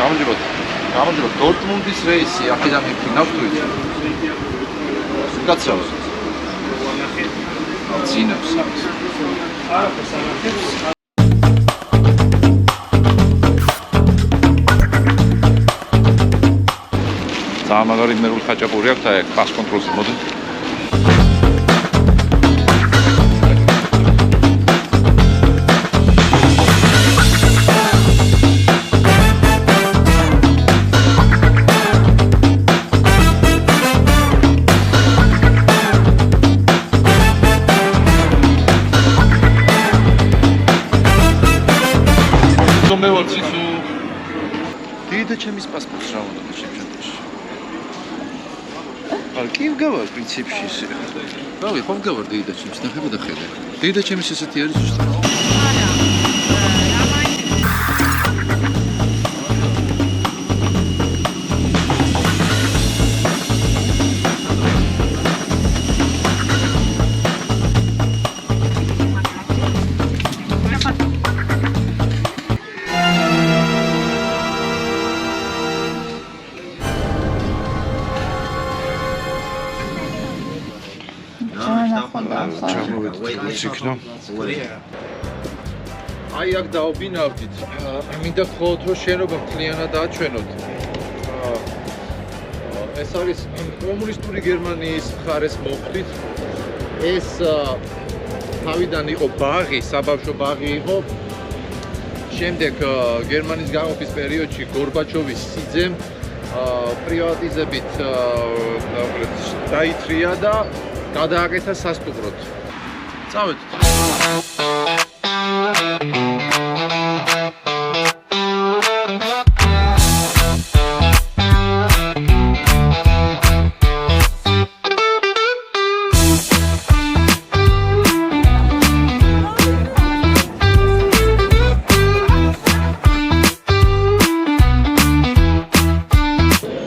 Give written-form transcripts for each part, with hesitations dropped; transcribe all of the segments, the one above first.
გამარჯობა დორტმუნდის რეისი აქედან მიფრინავს თუ იცი? გაცავ. ძინავს. Magari merul ხაჭაპური აქვს აი პას კონტროლზე მოდი. მე ვარ ციცუ. დიდა ჩემის პასპორტს რა უნდა შეჭერდე. Kim gavard პრინციპში ისე. რავი, ხომ გავარ დეიდა ჩემს, ნახება და ხედე. დეიდა ჩემის ესეთი არის ზუსტად. აი აქ დაობინავდით. მინდა ხოლმე რომ შენობა მთლიანად აჩვენოთ. ეს არის კომუნისტური გერმანიის მხარეს მოხდით. ეს თავიდან იყო ბაღი, საბავშვო ბაღი იყო. შემდეგ გერმანიის გაყოფის პერიოდში გორბაჩოვის სიძემ პრივატიზებით დაითრია და გადააკეთა სასტუმროდ. წავედით.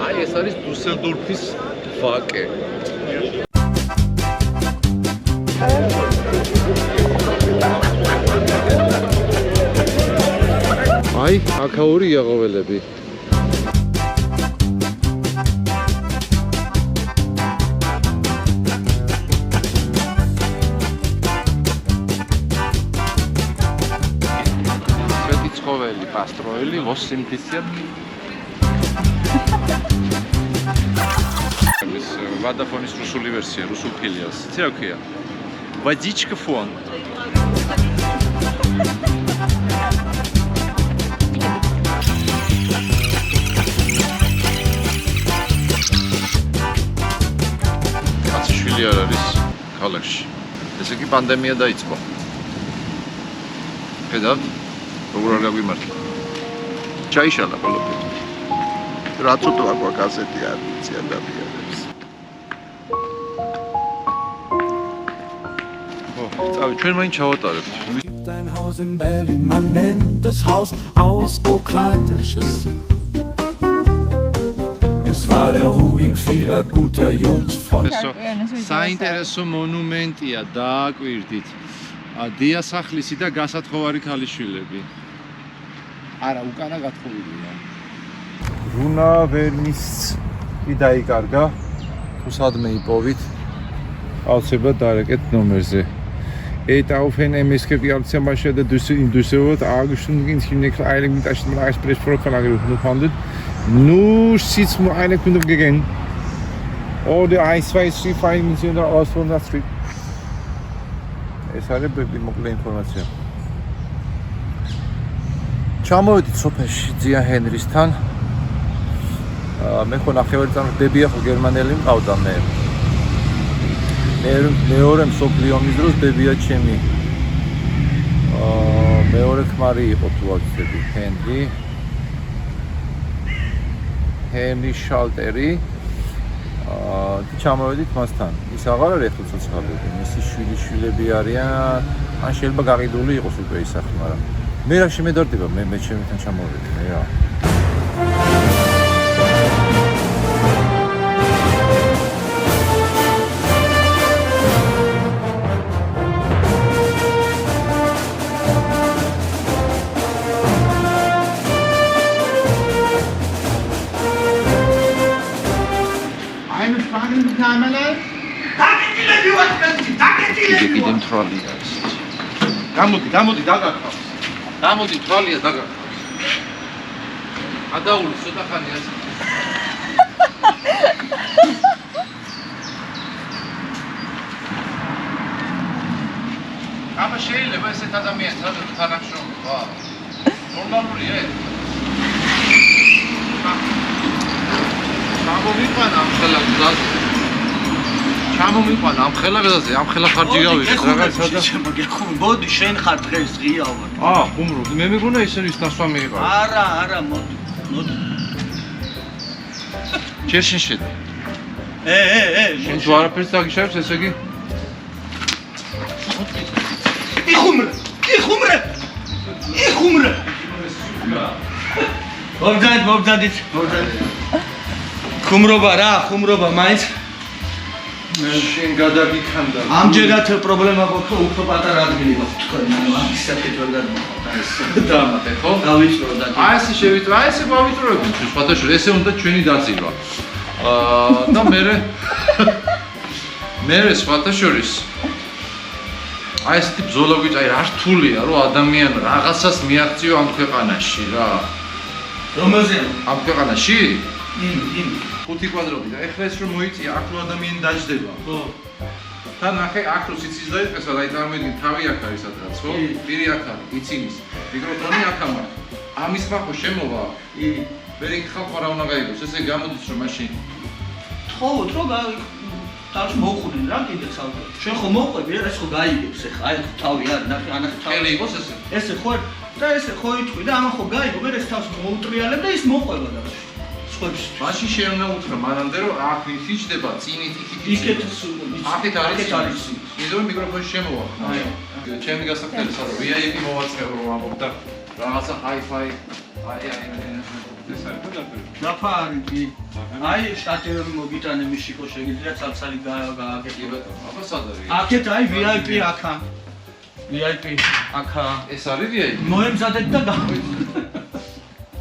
აი ეს არის დუსელდორფის ვაკე. აი, აქაური იაღოველები. სვეტი ცხოველი, პასტროელი, ვოსიმთისია. ეს ვადაფონის რუსული ვერსია, რუსულ ფილიალს. იცი რა ქვია? Водичка фон. კაცშვილი არ არის ქალაქში. ესე იგი პანდემია დაიწყო. ხედავთ? როგორ არ გაგვიმართლა. ჩაიშალა ყველაფერი. რა ცოტა აქვს კასეთი არ ვიცი ადამიანებს. წავი, ჩვენ მაინც ჩავატარებთ. Dein Haus in Berlin, man nennt das Haus ausgekleintes. Es war der Ruhig vieler guter Jungs von. საინტერესო მონუმენტია დააკვირდით. დიასახლისი და გასათხოვარი ქალიშვილები. არა, უკანა გათხოვილია. რუნა ვერნის კი დაიკარგა. თუ სადმე იპოვით, აუცილებლად დარეკეთ ნომერზე. Etaufen MSK Amtsmarsche der Düsseldorf angeschlossen ins Eilig mit Express vorgelagert gefunden. Nur sitzt nur eine Kunde gegangen. Oder 123 Fein in der Ausflug Street. Es hatte die mogle Information. ჩამოვედით სოფელში ძია ჰენრისთან. მე ხო ნახევართან ბებია ხო გერმანელი მყავდა მე. მეორე მსოფლიო ომის დროს ბებია ჩემი. მეორე ქმარი იყო თუ ვაცდები ჰენრი შალტერი. ჩამოვედით მასთან. ის აღარ არის ხო ცოცხალები. მისი შვილები არიან. ან შეიძლება გაყიდული იყოს უკვე ის სახლი, მაგრამ მე რა შემედარდება მე ჩემთან ჩამოვედი რა. კიდე მთვრალია ეს. გამოდი დაგახავს. გამოდი თვალია დაგახავს. ადაული ცოტა ხანი ასე. აბა შეიძლება ესეთ ადამიანს თანამშრომლობა. ნორმალურია ეს. ჩამომიყვანა ამ ხელა გზაზე. ჩამომიყვანა ამ ხელა გზაზე, ამ ხელა ხარჯი გავიღეთ რაღაცა და მოდი შენ ხარ დღეს ღია ვარ. ხუმრო, მე მეგონა ისე ის ნასვა მიიღო. არა, მოდი. ჯერ შენ შედა. შენ თუ არაფერს დაგიშავებს, ესე იგი იხუმრე. მობძანდით. ხუმრობა მაინც. შენ გადაგიქანდა. ამჯერად პრობლემა გქონდა, უფრო პატარა ადგილი გაქვს თქვენ, ამის საკეთ ვერ გადმოხდა ეს. დამატე ხო? დავიწყო და ესე შევიტრო, ესე გავიტროებთ თუ სხვადასხვა, ესე უნდა ჩვენი დაძილვა. და მე სხვადასხვის ესეთი ბზოლა გვიწა, რა რთულია რომ ადამიანი რაღაცას მიაღწიო ამ ქვეყანაში რა. რომელზე? ამ ქვეყანაში? იმ 5 კვადრატი და ეხლა ეს რომ მოიწია, აქ რო ადამიანი დაждდება. ხო. თან ახე აქ რო სიცის დაიწყეს, აი წარმოიდგინე თავი აქ არის სადღაც, ხო? პირი აქ არის, იცინის. მიკროფონი აქ ამარ. ამის ხახო შემოვა. ვერ იქხავ რა უნდა გაიგოს, ესე გამოდის რომ მაშინ. თხოვოთ რომ თავს მოუხდნენ რა კიდე საუბარი. შენ ხო მოყვები, ეს ხო გაიგებს ახლა, აი თავი არის, ანახე თავი. ხელი იყოს ესე. ესე ხო და ესე ხო იტყვი და ამა ხო გაიგო, მე ეს თავს მოუტრიალებ და ის მოყვება და სხვებს. მაშინ შენ უნდა უთხრა მანამდე რომ აქ ვინც იჭდება, წინით იქით. იქეთ აქეთ არის. მიდო მიკროფონი შემოვა. ჩემი გასაკვირია საერთოდ VIP მოვაწყევ რომ ამბობ და რაღაცა hi-fi ეს არის და დაფარი კი. აი შტატიორი მოგიტანე მიშიკო შეგიძლია ცალცალი გააკეთებო. აბა სად არის? აქეთ აი VIP აქა. VIP აქა. ეს არის VIP? მოემზადეთ და გავიდეთ.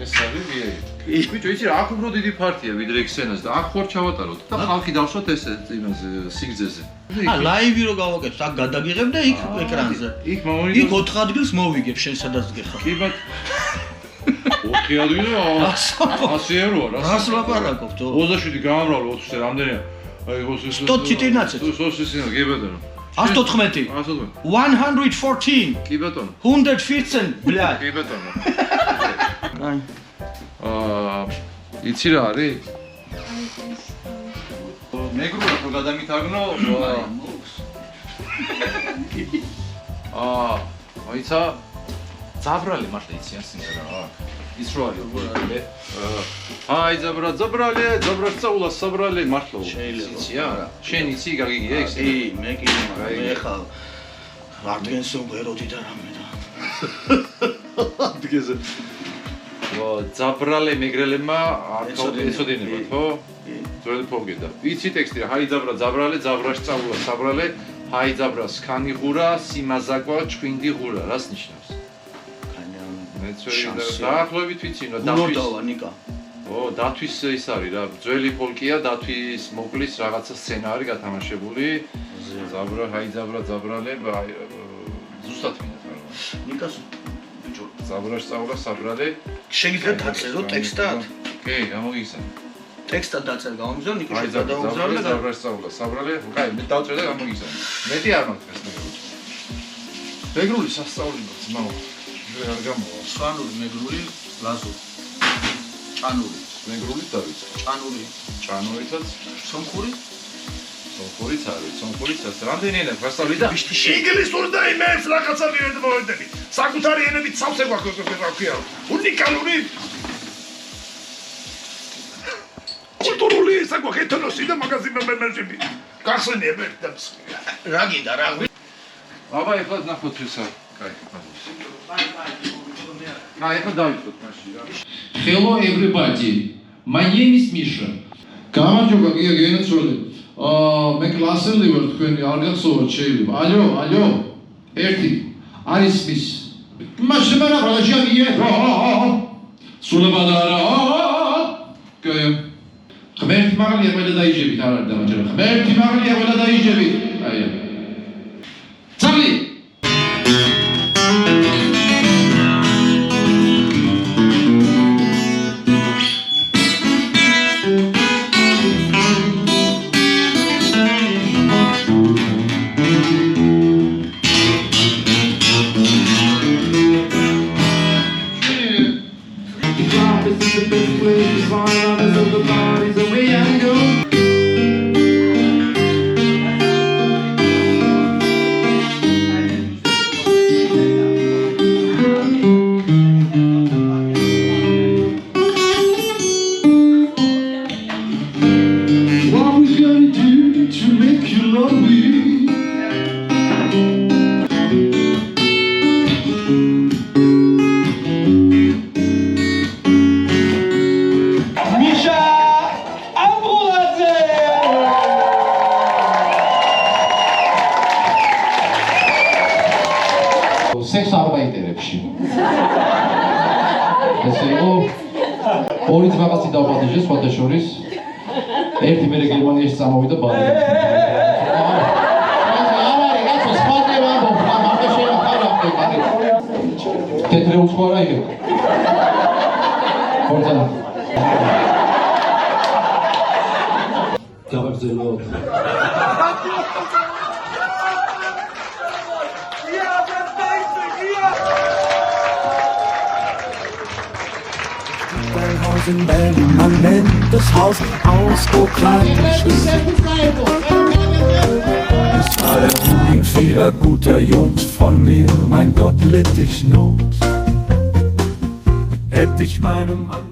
ეს არის VIP. ბიჭო, იცი რა, აქ უფრო დიდი ფარტია ვიდრე ქსენას და აქ ხوار ჩავატაროთ და ხალხი დავსვათ ესე იმაზე სიგრძეზე. ლაივი რო გავაკეთოთ, აქ გადაგიღებ და იქ ეკრანზე. იქ მომონიტორი. იქ 4 ადგილს მოვიგებ შენ სადაც გეხარ. კი ბატ 4 ადგილი 100 ევროა რა. რას ლაპარაკობ თო? 27 გამრავლო 20-ზე რამდენია? აი 114. 114 კი ბატონო. 114. 114. კი ბატონო. 114, блядь. კი ბატონო. აი. იცი რა არის? მეგრულად რო გადამითაგნო, აიცა ზაბრალი მართლა იცი ასინდა რა. ის რო არის უბრალოდ. აი ზაბრალი, ზაბრასწავლა, საბრალი მართლა იცია? შენ იცი გაგიგია ეს? მე კი მე ხა რადგენს ვეროდი და რამე და. ადგეზე. ზაბრალე მეგრელებმა ეცოდინებათ, ხო? ძველი ფოგედა. იცი ტექსტი რა, ჰაი ზაბრა, ზაბრალე, ზაბრასწავლა, საბრალე, ჰაი ზაბრა, სქანი ღურა, სიმაზაკვა, ჭვინდი ღურა, რას ნიშნავს? დაახლოებით ვიცი, დათვის ის არის რა, ძველი ფოლკია, დათვის მოკლის რაღაცა სცენარი გათამაშებული. ზაბრა, ჰაი ზაბრა, ზაბრალე, ზუსტად მინდა. ნიკას ბიჭო, ზაბრა სწავლა, საბრალე. შეგიძლია დაწერო ტექსტად? კი, გამოგიხსენე. ტექსტად დაწერ გამოგზავნე, ნიკო ჰაი შეგადაუგზავნე და ზაბრა სწავლა, საბრალე. კაი, მე დავწერე და გამოგიხსენე. მეტი არ მაქვს ეს მეგრული. მეგრული სასწაული მაქვს, მამა. არ გამოვა. სვანური, მეგრული, ლაზური. ჭანური. მეგრული დავიწყე. ჭანურითაც, სომხური? სომხურიც არის, სომხურიცაც. რამდენი ენა გასწავლი და ინგლისური და იმებს რაღაცა მივედმოვედები. საკუთარი ენებით სავსე გვაქვს რა ქვია. უნიკალური. კულტურული საგვაქვს ეთნოსი და მაგაზინო მემეჟები. გახსენიებ ერთებს. რა გინდა რა? აბა ეხლა ნახოთ ისა. კაი. ეხლა დავიწყოთ მაშინ რა. Hello everybody. My name is Misha. გამარჯობა გია გენაცვლე. მე კლასელი ვარ თქვენი არ გახსოვთ შეიძლება. ალო. ერთი. არის მის. მაშინ რა რაჟია? სულებადარა. კაი. ღმერთი მაღალია ყველა დაიჯებით, არ არის დამაჯერა. ღმერთი მაღალია ყველა დაიჯებით. აი. წამი. სექს არ მაინტერებში. ესე იყო ორი ძმაკაცი დავპატიჟეს სხვათა შორის. ერთი მერე გერმანიაში წამოვიდა ბარი. არ არის კაცო სხვა წევა ამბობ, ამბე შეახარავ ბარი. თეთრე უცხოა იგე. ხორცა. გავაგზავნო. In Berlin, man nennt das Haus aus Ukrainisch. Es war der Frühling vieler guter Jungs von mir, mein Gott, litt ich Not. Hätte ich meinem Mann